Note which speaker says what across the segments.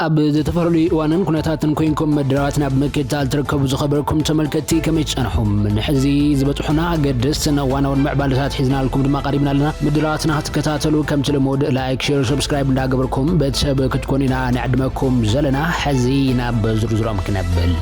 Speaker 1: أب تفرلي وانن كنتاتن كوينكم مدراتنا بمكتال تركبوا زخبركم تملكتي كميتش أنحهم من حزي زبطحنا قدسنا وانا والمعبالسات حزنا لكم دما قريبنا لنا مدراتنا هتكتاتلو كم تلمود لايك شير سبسكرايب دا قبركم بتسبب كتكونينا نعدمكم زلنا حزينا بزرزرا مكنبل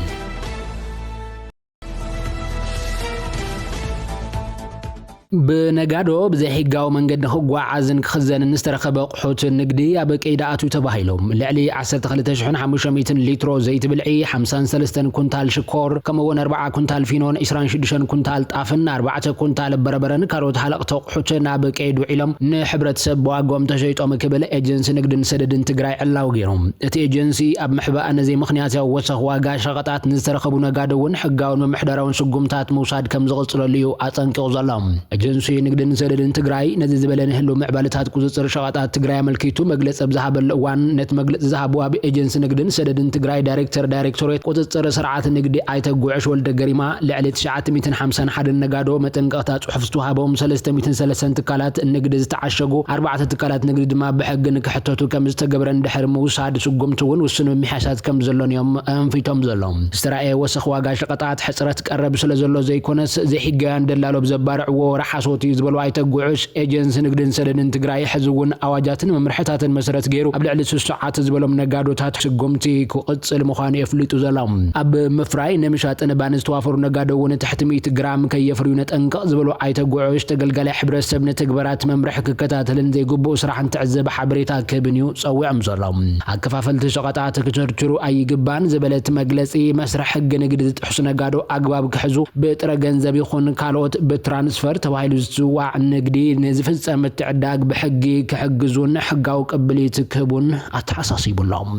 Speaker 1: بنجادو بزحيقاو منقد نخقوا عازن كخزان نسترخب قحوت النقدي أبك إيداءاتو تباهيلهم لعلي 10,500 لترو زيت بالعي 53 كنتال شكور كمون 4 كنتال فينون 26 كنتال طافن 4 كنتال بربرن كاروت حلقة قحوتنا أبك إيدو علم نحبرت سب واقوم تشيطو مكبل إيجنس نقد نسدد تقراي علاو غيرهم اتي إيجنسي أب محبا أنا زي مخنياتي ووسخ واقا شغطات نسترخبو نقادوون حقاون ممحدرون سقومتات موساد كم زغطلو ليو أتنكو ظلام جنسي نقدر نسدد تجراي نزل بلن هلو معبالتات كوزر شغطات تجراي ملكيتو مجلس بذهب الوان نت مجلس ذهبوا بإيجنس نقدر نسدد تجراي دايركتوريت كوزر سرعات نقدي أيتجوعش ولد جريمة لعلة 950 حد النجادو متن قطعت وحفظتوها بهم 300 تكالات نقدر تعشقوا 4 تكالات نقدر ما بحق إنك حطيتو كم استجبرن دحر موساد سقمتون والسنو محاسات كم زلون يوم أنفيتهم زلهم استرعي وسخ واقاش قطعت حسرت قرب سلزلو زي كونس زي حجان دلالو بزبارع ورح حصوتي زبلو ايتقعش ايجنس نقدن سددن تግራይ حزون اواجاتن ممرحتاتن مسرت غيرو اب لعل 3 ساعات زبلوم نጋዶታት شقمتي كقصل مخان يفلطو زلام اب مفراي نمشاطن بانس توافرو نጋዶውን تحت 100 جرام كيفريو نطنق زبلو ايتقعش تገልጋላይ ሕብረተሰብ ነተግበራት መምርሕ ክከታተልን ዘይግቦ ስራሕን ትዕዘብ ሓበሬታ ከብንዩ ጸዊዖም ዘሎም አከፋፈልቲ ሸቀጣት ክቸርችሩ አይግባን ዘበለት መግለጺ መስርሕ ሕግ ንግድ ዝጥሕሱ ነጋዶ አግባብ ክሕዙ በጥረ ገንዘብ ይኹን ካልኦት በትራንስፈር ተባሂሉ ዝዋዕ ንግዲ ንዝፍጸም ትዕዳግ ብሕጊ ክሕግዙን ሕጋው ቅብሊት ክህቡን አተሓሳሲቡሎም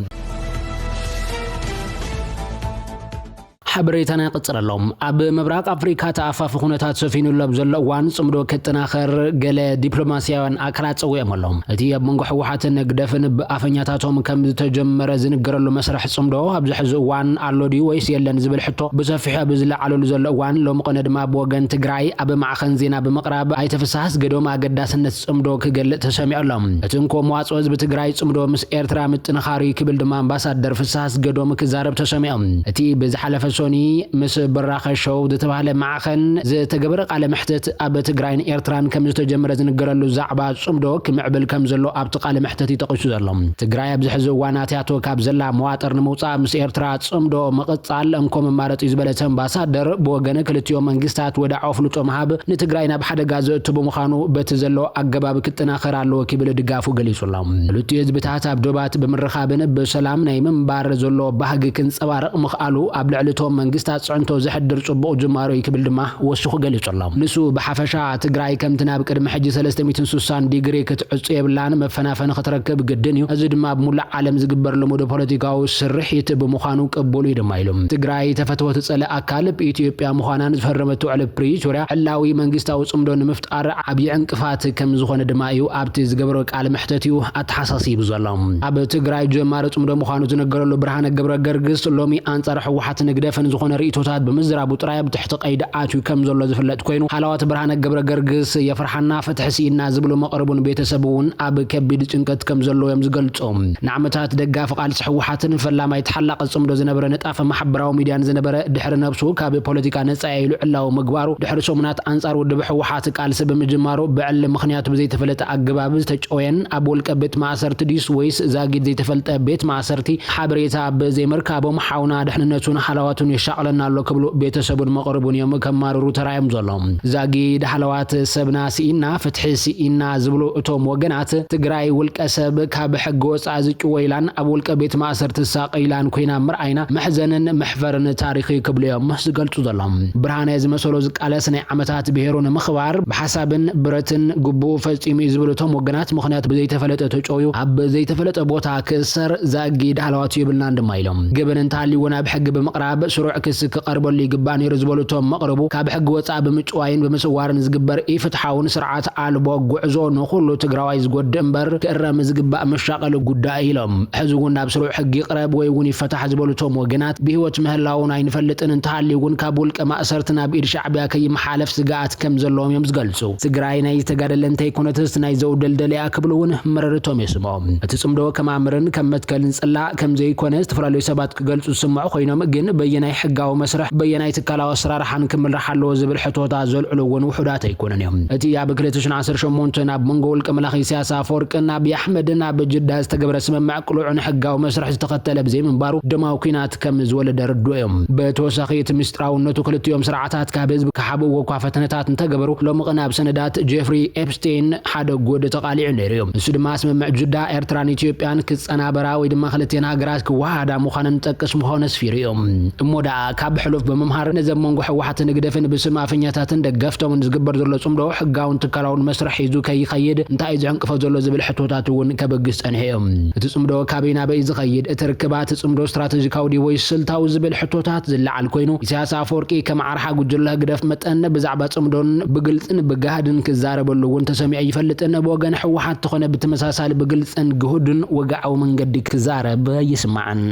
Speaker 1: حبريتنا قصر اللهم أب مبراق أفريقيا تأفاف خونتات سفينو لبزل وان صمدو كتناخر قل دبلوماسيا وان أكرات سويم اللهم اتي أب منقح وحات نقدفن بأفنياتاتهم كم تجمر زنقر اللو مسرح صمدو أبزحز وان علو دي ويس يلن زبل حطو بسفح بزلع علو لزل وان لو مقند ما بوغن تقراي أب مع خنزينا بمقراب أي تفساس قدو ما قداس النت صمدو كقل تسمع اللهم اتنكو مواسوز بتقراي صمدو مس إيرترا متنخاري كبل دمان باسادر فساس قدو مكزارب تسمع اتي بزحلف مس براخ شو دتباله معخن زي تجبرق على محتت اب تجراين ايرتران كم تجمر زنقرلو زعبا صمدو كمعبل كم زلو اب تقال محتتي تقشو زلم تجراي بزحزو واناتياتو كاب زلا مواطر نموصا مس ايرترا صمدو مقصال انكم مارط يزبلتن باسادر بوغن كلتيو منغستات ودعو فلطو مهاب نتجراينا بحدغا زتبو مخانو بتزلو اغباب كتناخرالو كبل دغافو غليصلام لتي يزبታት ابدوبات بمرخابن بسلام ناي منبار زلو باغ كنصبارق مخالو اب لعلتهم መንግስታት ጽንቶ ዝሕድር ጽቡቕ ጅማሮ ይክብል ድማ ወስኹ ገሊጹሎም ንሱ በሐፈሻ ትግራይ ከም ትናብ ቅድመ ሕጂ 360 ዲግሪ ክትዕጽ የብላን መፈናፈን ከተረከብ ግድን እዩ እዚ ድማ ብሙላዕ ዓለም ዝግበር ለሞዶ ፖለቲካው ስርሒት በመዃኑ ቀበሉ ይደማይሎም ትግራይ ተፈትወት ጸለ አካል በኢትዮጵያ መዃናን ዝፈረመቱ ዕለ ፕሪቶሪያ ዕላዊ መንግስታው ጽምዶ ንምፍጣር ዓብይ እንቅፋት ከም ዝኾነ ድማ እዩ ኣብቲ ዝገበረ ቃል ምሕተትዩ አተሓሳሲብ ዘሎም ኣብ ትግራይ ጀማሮ ጽምዶ መዃኑ ዝነገረሉ ብርሃነ ገብረ ገርግስ ሎሚ አንጻር ሕወሓት ንግደፈን ዝኾነ ሪእቶታት በመዝራቡ ጥራይ ብትሕቲ ቀይዲ ኣትዩ ከም ዘሎ ዝፍለጥ ኮይኑ ሓላዋት ብርሃነ ገብረ ገርግስ የፍርሐና ፈትሕሲና ዝብሉ መቅረቡን ቤተሰቡን ኣብ ከቢድ ጭንቀት ከም ዘለዎም ዝገልጾም ንዓመታት ደጋፍ ቃልሲ ሕወሓትን ፈላማይ ተሓላቀ ጽምዶ ዝነበረ ነጣፈ ማሕበራዊ ሚድያን ዝነበረ ድሕሪ ነብሱ ካብ ፖለቲካ ነፃ ኢሉ ዕላው ምግባሩ ድሕሪ ሰሙናት አንጻር ወደ ሕወሓት ቃልሲ በመጀመሩ በዕል ምኽንያቱ ብዘይተፈለጠ አገባብ ተጨወየን ኣብ ወልቀ ቤት ማእሰርቲ ዲስ ወይስ ዛጊድ ዘይተፈልጠ ቤት ማእሰርቲ ሓበሬታ በዘይመርካቦም ሓውና ድሕንነቱን ሓላዋቱን يشعلنا الله كبلو بيتسبون مقربون يوم كمارو ترايم زلهم زاجي دحلوات سبنا سينا فتح سينا زبلو اتوم وجنات تجراي والكسب كاب حجوس عزك ويلان أبو الكبيت ما أسرت الساق إيلان كوينا مرعينا محزن محفرن تاريخي قبل يوم مسجلت زلهم برهانة مسولوز على سنة عمتات بهيرون مخبار بحسب برتن جبو فزيمي زبلو توم وجنات مخنات بزيت فلت تجويو عب زيت فلت بوتا كسر زاجي دحلوات يبلنا دمايلهم جبن انتالي وانا بحق بمقرب ስሩዕ ክስ ክቀርበሉ ይግባእ ነይሩ ዝበሉቶም መቅረቡ ካብ ሕጊ ወፃኢ ብምጭዋይን ብምስዋርን ዝግበር ኢፍትሓውን ስርዓት አልቦ ጉዕዞ ንኹሉ ትግራዋይ ዝጎድእ እምበር ክእረም ዝግባእ መሻቀል ጉዳይ ኢሎም ሕዚ እውን ናብ ስሩዕ ሕጊ ይቅረብ ወይ እውን ይፈታሕ ዝበሉቶም ወገናት ብህይወት ምህላውን ኣይንፈልጥን እንተሃልዩ እውን ካብ ውልቀ ማእሰርቲ ናብ ኢድ ሻዕብያ ከይመሓለፍ ስጋኣት ከም ዘለዎም እዮም ዝገልጹ ትግራይ ናይ ተጋደለንተ ኮነትስ ናይ ዘውደልደልያ ክብሉ እውን መረርቶም ይስምዖም እቲ ጽምዶ ከማምርን ከም መትከልን ጽላእ ከም ዘይኮነ ዝተፈላለዩ ሰባት ክገልጹ ዝስምዑ ኮይኖም ግን በየናይ ሕጋዊ መስርሕ በየናይ ትካላዊ ኣሰራርሓን ክምራሕ ኣለዎ ዝብል ሕቶታ ዘልዕሉ እውን ውሑዳት ኣይኮነን እዮም እቲ ኣብ 2018 ናብ መንጎ ውልቀ መላኺ ኢሳያስ ኣፈወርቅን ናብ ኣሕመድን ኣብ ጅዳ ዝተገበረ ስምምዕ ቅሉዕን ሕጋዊ መስርሕ ዝተኸተለ ብዘይምንባሩ ደማዊ ኩናት ከም ዝወለደ ርድኡ እዮም በተወሳኺ እቲ ምስጥራውነቱ ክልቲኦም ስርዓታት ካብ ህዝቢ ክሓብእዎ እኳ ፈተነታት እንተገበሩ ሎሚ ናብ ሰነዳት ጄፍሪ ኤፕስቴን ሓደ ጎድ ተቃሊዑ ነይሩ እዮም እሱ ድማ ስምምዕ ጅዳ ኤርትራን ኢትዮጵያን ክጸናበራ ወይ ድማ ክልቲአን ሃገራት ክወሃዳ ምዃነን ጠቅስ ምዃኑ ስፊሩ እዮም እሞዳ ካብ ሕሉፍ ብምምሃር ነዘብ መንጎ ሕወሓትን ግደፍን ብስም ኣፈኛታትን ደገፍቶምን ዝግበር ዘሎ ጽምዶ ሕጋውን ትካላውን መስርሕ ሒዙ ከይኸይድ እንታይ ዝዕንቅፎ ዘሎ ዝብል ሕቶታት እውን ከበግስ ጸንሐዮም እቲ ጽምዶ ካበይ ናበይ ዝኸይድ እቲ ርክባት ጽምዶ ስትራቴጂካዊ ዲ ወይ ስልታዊ ዝብል ሕቶታት ዝለዓል ኮይኑ ኢሳያስ ኣፈወርቂ ከም ዓርሓ ጉጅለ ግደፍ መጠን ብዛዕባ ጽምዶን ብግልጽን ብጋህድን ክዛረበሉ እውን ተሰሚዑ ይፈልጥን ብወገን ሕወሓት ተኾነ ብተመሳሳሊ ብግልጽን ግሁድን ወጋዓዊ መንገዲ ክዛረብ ይስማዕን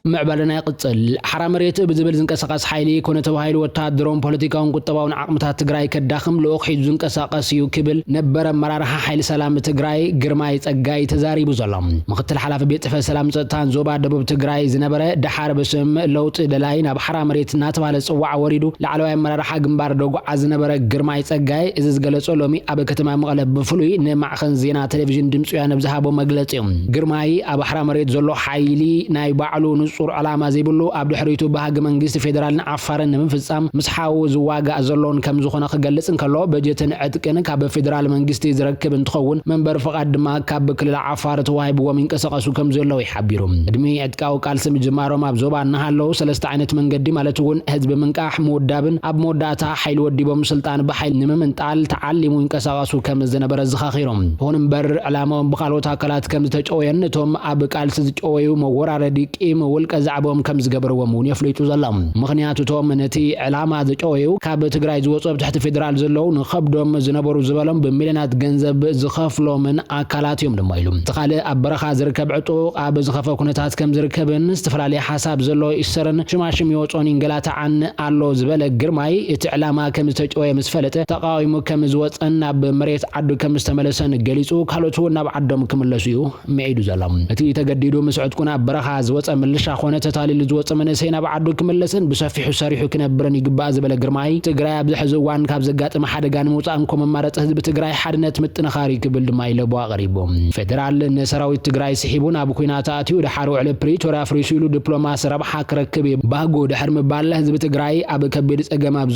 Speaker 1: معبلنا يقتل حرام ريت بزبل زنقساقس حيلي كونه تبايل وتادروم بوليتيكاون قطباون عقمታት ትግራይ ከዳخم لوخ ሒዙ ዝንቀሳቀስ እዩ ክብል ነበረ መራራሃ ኃይል ሰላም ትግራይ ግርማይ ጸጋይ ተዛሪቡ ዘሎም ምክትል ሓላፊ ቤት ጽሕፈት ሰላም ጸጥታን ዞባ ደቡብ ትግራይ ዝነበረ ደሓር በስም ለውጥ ደላይ ናብ حرام ريት እናተባለ ጽዋዕ ወሪዱ ላዕለዋይ መራራሃ ግንባር ደጉዓ ዝነበረ ግርማይ ጸጋይ እዚ ዝገለጾ ሎሚ ኣብ ከተማ መቐለ ብፍሉይ ንማዕኸን ዜና ቴሌቪዥን ድምጽ ያን ብዝሃቦ መግለጽ እዩ ግርማይ ኣብ حرام ريት ዘሎ ኃይሊ ናይ ባዕሉ ሱር ዓላማ ዘይብሉ ኣብ ድሕሪቱ ባህግ መንግስት ፌደራልን ዓፋርን ንምፍጻም ምስሓው ዝዋጋእ ዘሎን ከም ዝኾነ ክገልጽ እንከሎ በጀትን ዕጥቅን ካብ ፌደራል መንግስት ዝረክብ እንትኸውን መንበር ፍቃድ ድማ ካብ ክልል ዓፋር ተዋሂብዎም ይንቀሳቀሱ ከም ዘለው ይሓቢሩ እድሜ ዕጥቃው ቃልሲ ምጅማሮም ኣብ ዞባ እናሃለው ሰለስተ ዓይነት መንገዲ ማለት እውን ህዝብ ምንቃሕ መወዳብን ኣብ መወዳእታ ኃይል ወዲቦም ስልጣን በኃይል ንምምንጣል ተዓሊሙ ይንቀሳቀሱ ከም ዝነበረ ዝኻኺሮም ሆኖም እምበር ዕላማዎም ብኻልኦት አካላት ከም ዝተጨወየን እቶም ኣብ ቃልሲ ዝጨወዩ መወራረዲ ቂም ውልቀ ዛዕቦም ከም ዝገበርዎም እውን የፍለጡ ዘሎም ምኽንያቱ ቶም ነቲ ዕላማ ዝጨወዩ ካብ ትግራይ ዝወጽኡ ትሕቲ ፌደራል ዘለው ንኸብዶም ዝነበሩ ዝበሎም በሚልዮናት ገንዘብ ዝኸፍሎምን አካላት እዮም ድማ ኢሉ ተኻለ ኣብ በረኻ ዝርከብ ዕጡቕ ኣብ ዝኸፈ ኩነታት ከም ዝርከብን ዝተፈላለዩ ሓሳብ ዘሎ ይሰርን ሽማሽም ይወጾን ይንገላታዓን ኣሎ ዝበለ ግርማይ እቲ ዕላማ ከም ዝተጨወየ ምስ ፈለጠ ተቃዊሙ ከም ዝወጸን ናብ መሬት ዓዱ ከም ዝተመለሰን ገሊጹ ካልኦት እውን ናብ ዓዶም ክምለሱ እዩ መዒዱ ዘሎም እቲ ተገዲዱ ምስ ዕጥቁን ኣብ በረኻ ዝወጸ ምልሻ ኮነ ተታሊል ዝወጽእ መንእሰይ ናብ ዓዱ ክምለስን ብሰፊሑ ሰሪሑ ክነብርን ይግባእ ዝበለ ግርማይ ትግራይ ኣብ ዝሕዚ እዋን ካብ ዘጋጥም ሓደጋ ንምውፃእ እንኮ መማረጽ ህዝቢ ትግራይ ሓድነት ምጥንኻሪ ክብል ድማ ኢለቦ ኣቕሪቦም ፌደራል ንሰራዊት ትግራይ ስሒቡን ኣብ ኩናት ኣትዩ ድሓር ውዕል ፕሪቶሪያ ፍሪሱ ኢሉ ዲፕሎማሲ ረብሓ ክረክብ ባህጎ ድሕር ምባል ህዝቢ ትግራይ ኣብ ከቢድ ጸገም ኣብ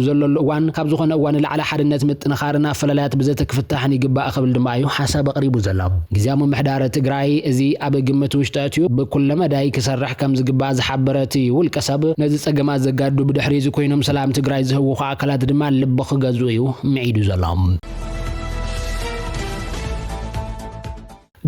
Speaker 1: ዘለሉ እዋን ካብ ዝኾነ እዋን ላዕለ ሓድነት ምጥንኻርና ፈላላያት ብዘተ ክፍታሕን ይግባእ ክብል ድማ እዩ ሓሳብ ኣቕሪቡ ዘሎ ግዝያዊ ምሕዳር ትግራይ እዚ ኣብ ግምት ውሽጢ ኣትዩ ብኩል መዳይ ክሰርሕ ከም ዝግባእ ዝሓበረት ውልቀ ሰብ ነዚ ጸገማት ዘጋዱ ብድሕሪ እዚ ኮይኖም ሰላም ትግራይ ዝህቡ አካላት ድማ ልብ ክገዙ እዩ መዒዱ ዘሎም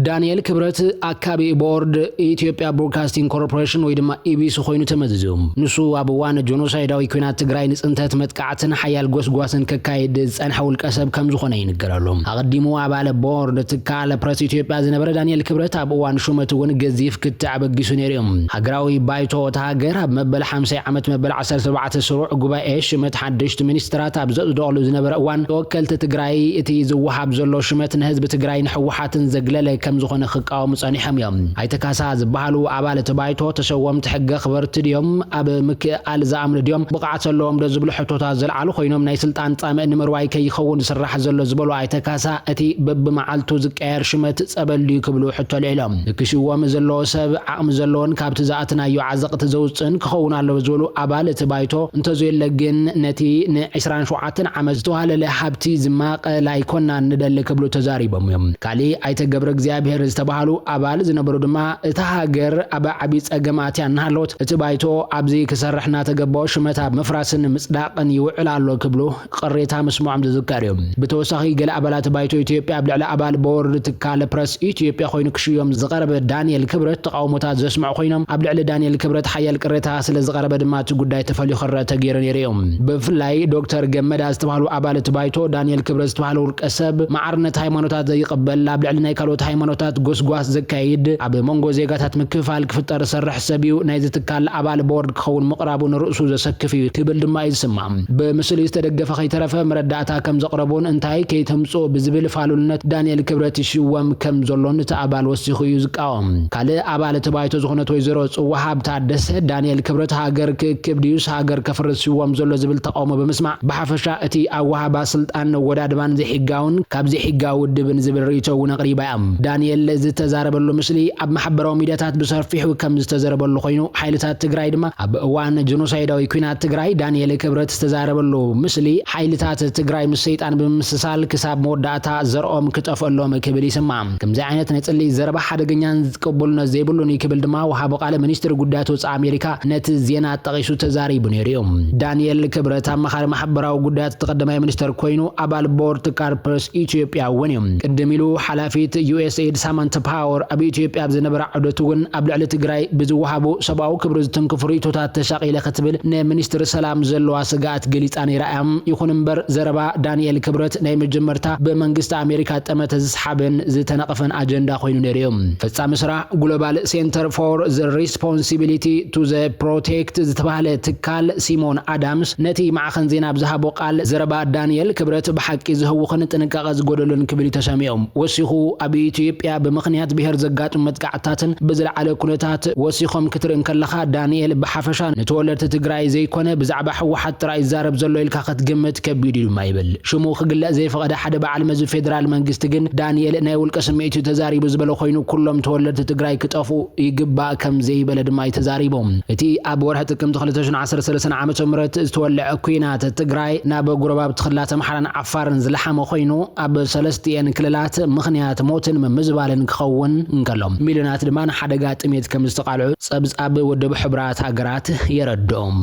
Speaker 1: ዳንኤል ክብረት አካቢ ቦርድ ኢትዮጵያ ብሮድካስቲንግ ኮርፖሬሽን ወይ ድማ ኢቢሲ ኮይኑ ተመዝዞም ንሱ ኣብ ዋን ጆኖሳይዳዊ ኩናት ትግራይ ንጽንተት መጥቃዕትን ሓያል ጎስጓስን ከካይድ ጸንሐ ውልቀ ሰብ ከም ዝኾነ ይንገራሉ አቀዲሙ አባለ ቦርድ ትካለ ፕሬስ ኢትዮጵያ ዝነበረ ዳንኤል ክብረት ኣብ ዋን ሹመት እውን ገዚፍ ክትዓበግሱ ነይሮም ሃገራዊ ባይቶ ሃገር ኣብ መበል 50 ዓመት መበል 17 ስሩዕ ጉባኤ ሽመት ሓድሽቲ ሚኒስትራት ኣብ ዘጥደሉ ዝነበረ ዋን ተወከልቲ ትግራይ እቲ ዝወሃብ ዘሎ ሽመት ንህዝቢ ትግራይ ንሕወሓትን ዘግለለ ከም ዝኾነ ክቃወሙ ጸኒሖም እዮም ኣይተካሳ ዝበሃሉ ኣባላት ባይቶ ተሰወምቲ ሕገ ኽበርቲ ድዮም ኣብ ምክኣል ዝኣምኑ ድዮም ብቕዓት ዘለዎም ዶ ዝብሉ ሕቶታት ዘለዓሉ ኮይኖም ናይ ስልጣን ጻምእ ንምርዋይ ከይኸውን ዝስራሕ ዘሎ ዝበሉ ኣይተካሳ እቲ በብመዓልቱ ዝቀየር ሽመት ጸበል ክብሉ ሕቶ ልዕሎም ክሽወም ዘለዎ ሰብ ዓቕሚ ዘለዎን ካብቲ ዝኣትናዮ ዓዘቕቲ ዘውፅን ክኸውን ኣለዎ ዝብሉ ኣባላት ባይቶ እንተዘየለ ግን ነቲ ን27 ዓመት ዝተዋለለ ሃብቲ ዝማቐ ላይኮና ንደሊ ክብሉ ተዛሪቦም እዮም ካሊ ኣይተገብረ እግዚአ እግዚኣብሔር ዝተባሃሉ ኣባል ዝነበሩ ድማ እታ ሃገር ኣብ ዓቢ ጸገማት ያናሃሎት እቲ ባይቶ ኣብዚ ክሰርሕና ተገባኦ ሽመታ ምፍራስን ምጽዳቅን ይውዕል ኣሎ ክብሉ ቅሬታ መስሙዖም ዝዝከር እዩ ብተወሳኺ ገለ ኣባላት ባይቶ ኢትዮጵያ ኣብ ልዕሊ ኣባል ቦርድ ትካል ፕረስ ኢትዮጵያ ኮይኑ ክሽዮም ዝቐረበ ዳንኤል ክብረት ተቃውሞታት ዘስምዑ ኮይኖም ኣብ ልዕሊ ዳንኤል ክብረት ሓያል ቅሬታ ስለ ዝቐረበ ድማ እቲ ጉዳይ ተፈልዩ ክረአ ተገይሩ ነይሩ እዩ ብፍላይ ዶክተር ገመዳ ዝተባሃሉ ኣባላት ባይቶ ዳንኤል ክብረት ዝተባሃሉ ውልቀ ሰብ ማዕርነት ሃይማኖታት ዘይቅበል ኣብ ልዕሊ ናይ ካልኦት ሃይማኖታት ጎስጓስ ዘካይድ ኣብ መንጎ ዜጋታት ምክፍፋል ክፍጠር ዝሰርሕ ሰብ እዩ ናይ ዝትካል ኣባል ቦርድ ክኸውን ምቕራቡ ንርእሱ ዘሰክፍ እዩ ክብል ድማ ይስማዕ ብምስሊ ዝተደገፈ ከይተረፈ መረዳእታ ከም ዘቕረቡን እንታይ ከይተምጽኦ ብዝብል ፋሉልነት ዳንኤል ክብረት ይሽወም ከም ዘሎን እቲ ኣባል ወሲኹ እዩ ዝቃወም ካልእ ኣባል እቲ ባይቶ ዝኾነት ወይዘሮ ጽዋሃብ ታደሰ ዳንኤል ክብረት ሃገር ክክብ ድዩስ ሃገር ከፍርስ ይሽወም ዘሎ ዝብል ተቃውሞ ብምስማዕ ብሓፈሻ እቲ ኣዋሃባ ስልጣን ወዳድባን ዘይሕጋውን ካብ ዘይሕጋዊ ውድብን ዝብል ርእቶ እውን ኣቕሪባ እያ ዳንኤል ዝተዛረበሉ ምስሊ ኣብ ማሕበራዊ ሚድያታት ብሰፊሑ ከም ዝተዘረበሉ ኮይኑ ሓይልታት ትግራይ ድማ ኣብ እዋን ጀኖሳይዳዊ ኩናት ትግራይ ዳንኤል ክብረት ዝተዛረበሉ ምስሊ ሓይልታት ትግራይ ምስ ሰይጣን ብምስሳል ክሳብ መወዳእታ ዘርኦም ክጠፍአሎም ክብል ይስማዕ ከምዚ ዓይነት ናይ ጽሊ ዘረባ ሓደገኛን ዝቅበሉነት ዘይብሉን ክብል ድማ ወሃቦ ቃለ ሚኒስትር ጉዳያት ወጻኢ ኣሜሪካ ነቲ ዜና ጠቂሱ ተዛሪቡ ነይሩ እዩ ዳንኤል ክብረት ኣማኻሪ ማሕበራዊ ጉዳያት ተቀዳማይ ሚኒስትር ኮይኑ ኣባል ቦርድ ትካል ፕረስ ኢትዮጵያ እውን እዩ ቅድም ኢሉ ሓላፊት USAID ሳማንታ ፓወር ኣብ ኢትዮጵያ ዝነበረ ዓውደት እውን ኣብ ልዕሊ ትግራይ ብዝወሃቡ ሰብኣዊ ክብሪ ዝትንክፉ ርእቶታት ተሻቂለ ክትብል ንሚኒስትር ሰላም ዘለዋ ስጋኣት ገሊጻ ነይራ ይኹን እምበር ዘረባ ዳንኤል ክብረት ናይ መጀመርታ ብመንግስቲ ኣሜሪካ ጠመተ ዝስሓብን ዝተነቐፈን ኣጀንዳ ኮይኑ ነይሩ እዩ ፍጻሜ ስራሕ ግሎባል ሴንተር ፎር ዘ ሪስፖንሲቢሊቲ ቱ ዘ ፕሮቴክት ዝተባሃለ ትካል ሲሞን ኣዳምስ ነቲ ማዕኸን ዜና ብዝሃቦ ቃል ዘረባ ዳንኤል ክብረት ብሓቂ ዝህውኽን ጥንቃቐ ዝጎደሉን ክብል ተሰሚዖም ወሲኹ ኣብ ኢትዮጵያ ብምኽንያት ብሄር ዘጋጥሙ መጥቃዕታትን ብዝለዓለ ኩነታት ወሲኾም ክትርእን ከለኻ ዳንኤል ብሓፈሻ ንተወለድቲ ትግራይ ዘይኮነ ብዛዕባ ሕወሓት ጥራይ ይዛረብ ዘሎ ኢልካ ክትግምት ከቢድ እዩ ድማ ይብል ሽሙ ክግለጽ ዘይፈቐደ ሓደ በዓል መዚ ፌደራል መንግስቲ ግን ዳንኤል ናይ ውልቀ ስምዒቱ ተዛሪቡ ዝበለ ኮይኑ ኩሎም ተወለድቲ ትግራይ ክጠፉ ይግባእ ከም ዘይበለ ድማ ተዛሪቦም እቲ ኣብ ወርሒ ጥቅምቲ 2013 ዓመተ ምህረት ዝተወልዐ ኩናት ትግራይ ናብ ጉረባብ ትኽላት ኣምሓራን ዓፋርን ዝለሓመ ኮይኑ ኣብ ሰለስቲአን ክልላት ምኽንያት ሞትን ምዝባልን ክኸውን እንከሎም ሚሊዮናት ድማ ሓደጋ ጥሜት ከም ዝተቃልዑ ጸብጻብ ወደብ ሕብራት ሃገራት የረድኦም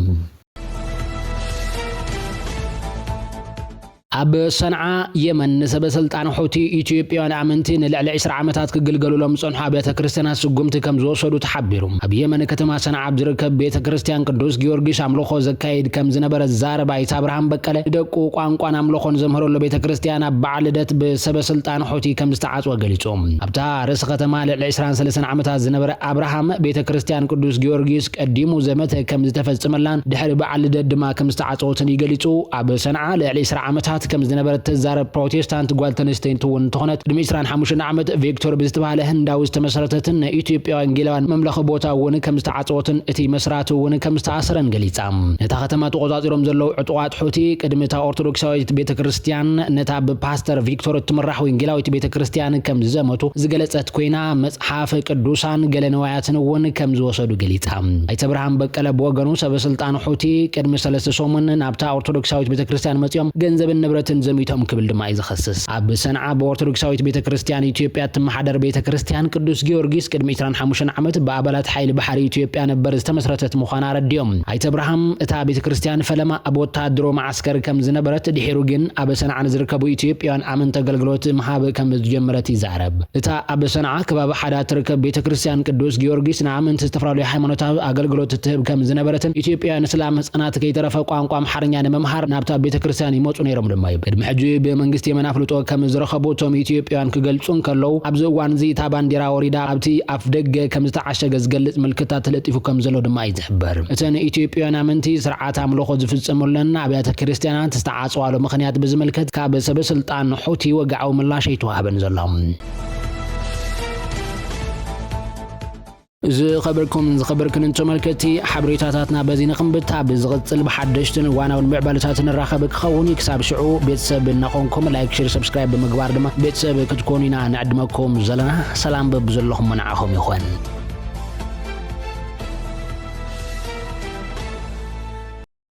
Speaker 1: ኣብ ሰንዓ የመን ሰበስልጣን ሑቲ ኢትዮጵያን ኣመንቲ ንልዕሊ 20 ዓመታት ክግልገሉሎም ጽንሑ ቤተ ክርስቲያናት ስጉምቲ ከም ዝወሰዱ ተሓቢሩ ኣብ የመን ከተማ ሰንዓ ዝርከብ ቤተ ክርስቲያን ቅዱስ ጊዮርጊስ ኣምልኾ ዘካይድ ከም ዝነበረ ዛረባ ኣይታ አብርሃም በቀለ ደቁ ቋንቋን ኣምልኾን ዘምህረሉ ቤተ ክርስቲያን ኣብ በዓል ልደት ብሰበስልጣን ሑቲ ከም ዝተዓጽወ ገሊጹ ኣብታ ርእሰ ከተማ ልዕሊ 23 ዓመታት ዝነበረ አብርሃም ቤተ ክርስቲያን ቅዱስ ጊዮርጊስ ቀዲሙ ዘመተ ከም ዝተፈጽመላን ድሕሪ በዓል ልደት ድማ ከም ዝተዓጽወትን ይገሊጹ ኣብ ሰንዓ ልዕሊ 20 ዓመታት ከም ዝነበረ ተዛረብ ፕሮቴስታንት ጓልተንስተይን ትውን ተኾነት ድሚ 25 ዓመት ቪክቶር ብዝተባሃለ ህንዳዊ ዝተመሰረተትን ኢትዮጵያ ወንጌላውያን መምለኺ ቦታ እውን ከም ዝተዓጽወትን እቲ መስራቱ እውን ከም ዝተኣሰረን ገሊጻ ነታ ከተማ ተቆጻጺሮም ዘለው ዕጡቃት ሑቲ ቅድሚታ ኦርቶዶክሳዊት ቤተክርስቲያን ነታ ብፓስተር ቪክቶር ትምራሕ ወንጌላዊት ቤተክርስቲያን ከም ዝዘመቱ ዝገለጸት ኮይና መጽሓፍ ቅዱሳን ገለ ንዋያትን እውን ከም ዝወሰዱ ገሊጻ ኣይተ አብርሃም በቀለ ብወገኑ ሰበስልጣን ሑቲ ቅድሚ 3 ሰሙን ናብታ ኦርቶዶክሳዊት ቤተክርስቲያን መጽዮም ገንዘብን ንብረትን ዘሚቶም ክብል ድማ ይዝኸስስ ኣብ ሰንዓ በኦርቶዶክሳዊት ቤተክርስቲያን ኢትዮጵያ ተመሓደር ቤተክርስቲያን ቅዱስ ጊዮርጊስ ቅድሚ 25 ዓመት በአባላት ኃይል ባሕሪ ኢትዮጵያ ነበር ዝተመስረተት ምዃና ረድዮም ኣይተ አብርሃም እታ ቤተክርስቲያን ፈለማ ኣብ ወታደሮ ማዓስከር ከም ዝነበረት ድሒሩ ግን ኣብ ሰንዓ ዝርከቡ ኢትዮጵያውያን ኣመንቲ አገልግሎት መሃብ ከም ዝጀመረት ይዛረብ እታ ኣብ ሰንዓ ከባቢ ሓዳ ትርከብ ቤተክርስቲያን ቅዱስ ጊዮርጊስ ንኣመንቲ ዝተፈላለዩ ሃይማኖታዊ አገልግሎት ትህብ ከም ዝነበረትን ኢትዮጵያውያን እስላም ህጻናት ከይተረፈ ቋንቋ አምሓርኛ ንመምሃር ናብታ ቤተክርስቲያን ይመጹ ነይሮም ድማ ቅድሚ ሕጂ ብመንግስቲ የመን ኣፍልጦ ከም ዝረኸቡ ቶም ኢትዮጵያውያን ክገልጹን ከለው ኣብዚ እዋን እዚ እታ ባንዴራ ወሪዳ ኣብቲ ኣፍ ደገ ከም ዝተዓሸገ ዝገልጽ ምልክታት ተለጢፉ ከም ዘሎ ድማ ይዝሕበር እተን ኢትዮጵያውያን ኣመንቲ ስርዓት ኣምልኾ ዝፍጽሙለን ኣብያተ ክርስቲያናት ዝተዓጽዋሉ ምኽንያት ብዝምልከት ካብ ሰበስልጣን ሑቲ ወግዓዊ ምላሽ ኣይተዋህበን ዘሎም ዝኸበርክን ተመልከቲ ሓበሬታታትና በዚ ንኽንብታ ብዝቕጽል ብሓደሽትን ዋናውን ምዕባለታትን ንራኸብ ክኸውን ክሳብ ሽዑ ቤተሰብ እናኾንኩም ላይክ ሼር ሰብስክራይብ ብምግባር ድማ ቤተሰብ ክትኮኑ ኢና ንዕድመኩም ዘለና ሰላም በብዘለኹም መናዓኹም ይኹን